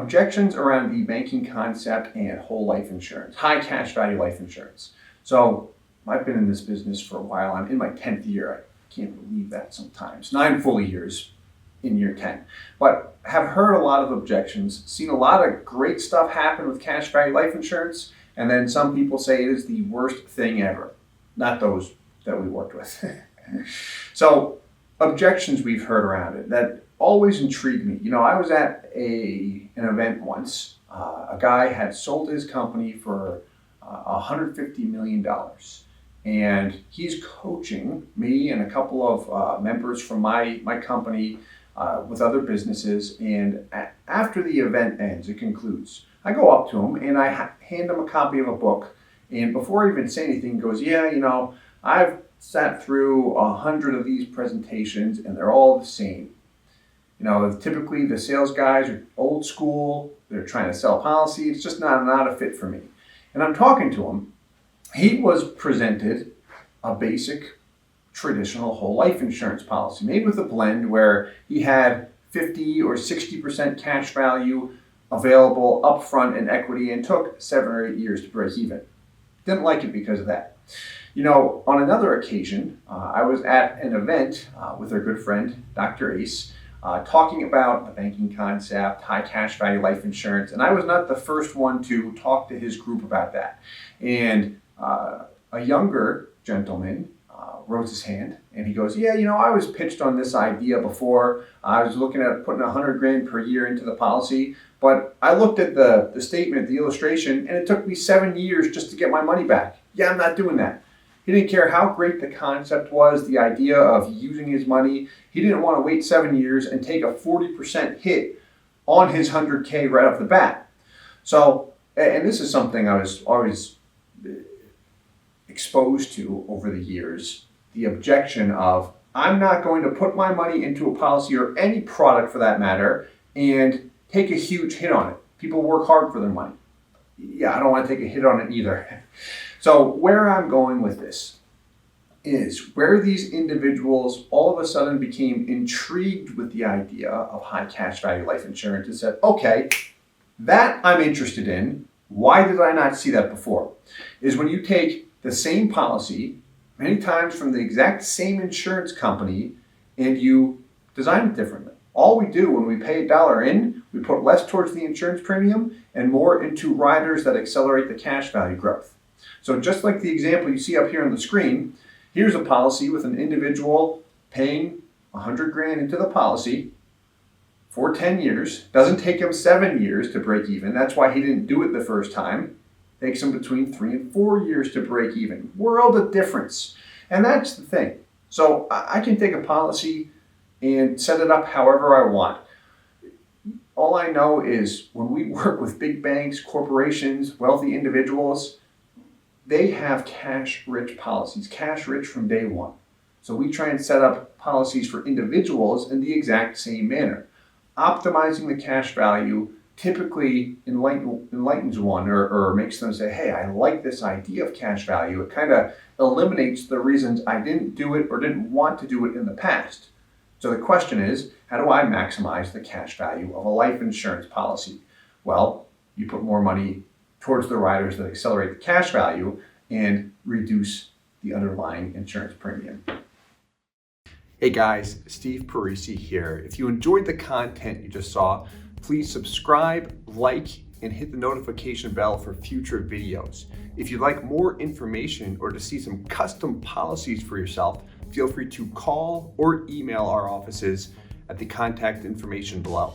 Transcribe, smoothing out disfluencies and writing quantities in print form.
Objections around the banking concept and whole life insurance, high cash value life insurance. So I've been in this business for a while. I'm in my 10th year. I can't believe that sometimes. 9 full years in year 10. But have heard a lot of objections, seen a lot of great stuff happen with cash value life insurance, and then some people say it is the worst thing ever. Not those that we worked with. So objections we've heard around it that always intrigued me. I was at an event once. A guy had sold his company for $150 million. And he's coaching me and a couple of members from my company with other businesses. And after the event ends, it concludes, I go up to him and I hand him a copy of a book. And before I even say anything, he goes, yeah, I've sat through 100 of these presentations and they're all the same. Typically the sales guys are old school. They're trying to sell policy. It's just not a fit for me. And I'm talking to him. He was presented a basic traditional whole life insurance policy made with a blend where he had 50 or 60% cash value available upfront in equity and took 7 or 8 years to break even. Didn't like it because of that. On another occasion, I was at an event with our good friend, Dr. Ace, talking about the banking concept, high cash value life insurance, and I was not the first one to talk to his group about that. And a younger gentleman rose his hand and he goes, yeah, I was pitched on this idea before. I was looking at putting $100,000 per year into the policy, but I looked at the statement, the illustration, and it took me 7 years just to get my money back. Yeah, I'm not doing that. He didn't care how great the concept was, the idea of using his money. He didn't want to wait 7 years and take a 40% hit on his $100K right off the bat. So, and this is something I was always exposed to over the years, the objection of, I'm not going to put my money into a policy or any product for that matter and take a huge hit on it. People work hard for their money. Yeah, I don't want to take a hit on it either. So where I'm going with this is where these individuals all of a sudden became intrigued with the idea of high cash value life insurance and said, okay, that I'm interested in. Why did I not see that before? Is when you take the same policy, many times from the exact same insurance company, and you design it differently. All we do when we pay $1 in, we put less towards the insurance premium and more into riders that accelerate the cash value growth. So just like the example you see up here on the screen, here's a policy with an individual paying $100,000 into the policy for 10 years. Doesn't take him 7 years to break even. That's why he didn't do it the first time. Takes him between 3 and 4 years to break even. World of difference. And that's the thing. So I can take a policy and set it up however I want. All I know is when we work with big banks, corporations, wealthy individuals, they have cash-rich policies, cash-rich from day one. So we try and set up policies for individuals in the exact same manner. Optimizing the cash value typically enlightens one or makes them say, hey, I like this idea of cash value. It kind of eliminates the reasons I didn't do it or didn't want to do it in the past. So the question is, how do I maximize the cash value of a life insurance policy? Well, you put more money towards the riders that accelerate the cash value and reduce the underlying insurance premium. Hey guys, Steve Parisi here. If you enjoyed the content you just saw, please subscribe, like, and hit the notification bell for future videos. If you'd like more information or to see some custom policies for yourself, feel free to call or email our offices at the contact information below.